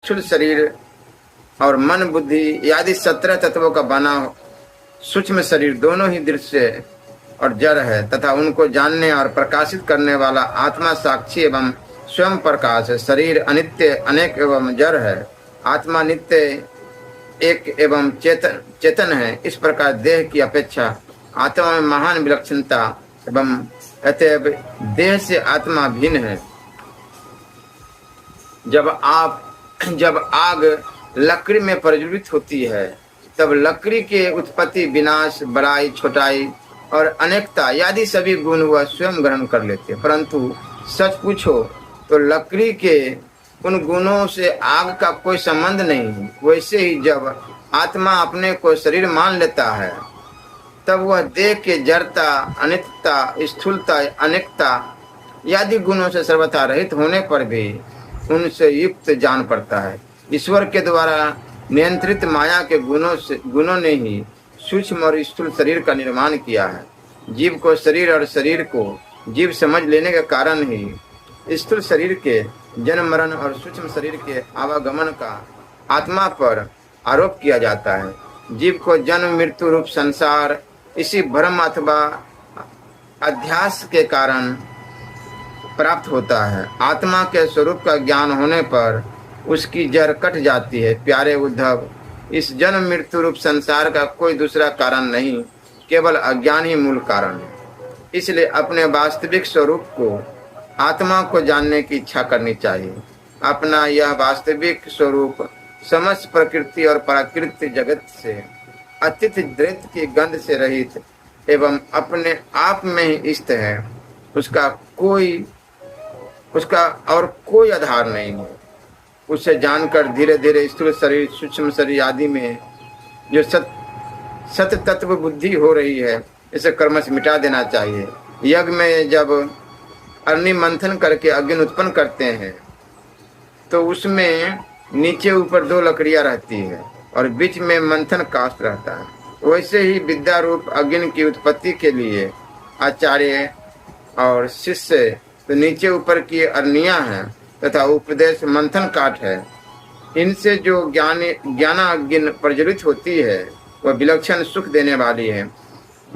स्थूल शरीर और मन बुद्धि आदि 17 तत्वों का बना सूक्ष्म शरीर दोनों ही दृश्य और जड़ है तथा उनको जानने और प्रकाशित करने वाला आत्मा साक्षी एवं स्वयं प्रकाश है। शरीर अनित्य अनेक एवं जड़ है, आत्मा नित्य एक एवं चेतन है। इस प्रकार देह की अपेक्षा आत्मा में महान विलक्षणता एवं अतएव देह से आत्मा भिन्न है। जब आग लकड़ी में प्रज्वलित होती है तब लकड़ी के उत्पत्ति, विनाश, बड़ाई, छोटाई और अनेकता आदि सभी गुण वह स्वयं ग्रहण कर लेते, परंतु सच पूछो तो लकड़ी के उन गुणों से आग का कोई संबंध नहीं। वैसे ही जब आत्मा अपने को शरीर मान लेता है तब वह देह के जड़ता, अनित्यता, स्थूलता, अनेकता आदि गुणों से सर्वथा रहित होने पर भी उनसे युक्त जान पड़ता है। ईश्वर के द्वारा नियंत्रित माया के गुणों ने ही सूक्ष्म और स्थूल शरीर का निर्माण किया है। जीव को शरीर और शरीर को जीव समझ लेने के कारण ही स्थूल शरीर के जन्म मरण और सूक्ष्म शरीर के आवागमन का आत्मा पर आरोप किया जाता है। जीव को जन्म मृत्यु रूप संसार इसी भ्रम अथवा अध्यास के कारण प्राप्त होता है। आत्मा के स्वरूप का ज्ञान होने पर उसकी जड़ कट जाती है। प्यारे उद्धव, इस जन्म मृत्यु रूप संसार का कोई दूसरा कारण नहीं, केवल अज्ञान ही मूल कारण है। इसलिए अपने वास्तविक स्वरूप को, आत्मा को जानने की इच्छा करनी चाहिए। अपना यह वास्तविक स्वरूप समस्त प्रकृति और प्राकृतिक जगत से अतीत द्वैत की गंध से रहित एवं अपने आप में ही स्थित है। उसका और कोई आधार नहीं है। उसे जानकर धीरे धीरे स्थूल शरीर, सूक्ष्म शरीर आदि में जो सत तत्व बुद्धि हो रही है, इसे कर्मश मिटा देना चाहिए। यज्ञ में जब अग्नि मंथन करके अग्नि उत्पन्न करते हैं तो उसमें नीचे ऊपर 2 लकड़ियां रहती है और बीच में मंथन काष्ठ रहता है। वैसे ही विद्या रूप अग्नि की उत्पत्ति के लिए आचार्य और शिष्य तो नीचे ऊपर की अग्नियां हैं तथा उपदेश मंथन काठ है। इनसे जो ज्ञानाग्नि प्रज्वलित होती है वह विलक्षण सुख देने वाली है।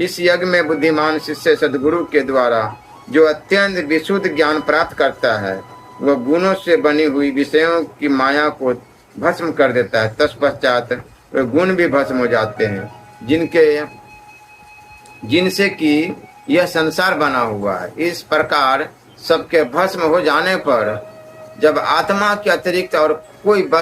इस यज्ञ में बुद्धिमान शिष्य सद्गुरु के द्वारा जो अत्यंत विशुद्ध ज्ञान प्राप्त करता है वह गुणों से बनी हुई विषयों की माया को भस्म कर देता है। तत्पश्चात वे गुण भी भस्म हो जाते हैं जिनसे कि यह संसार बना हुआ है। इस प्रकार सबके भस्म हो जाने पर जब आत्मा के अतिरिक्त और कोई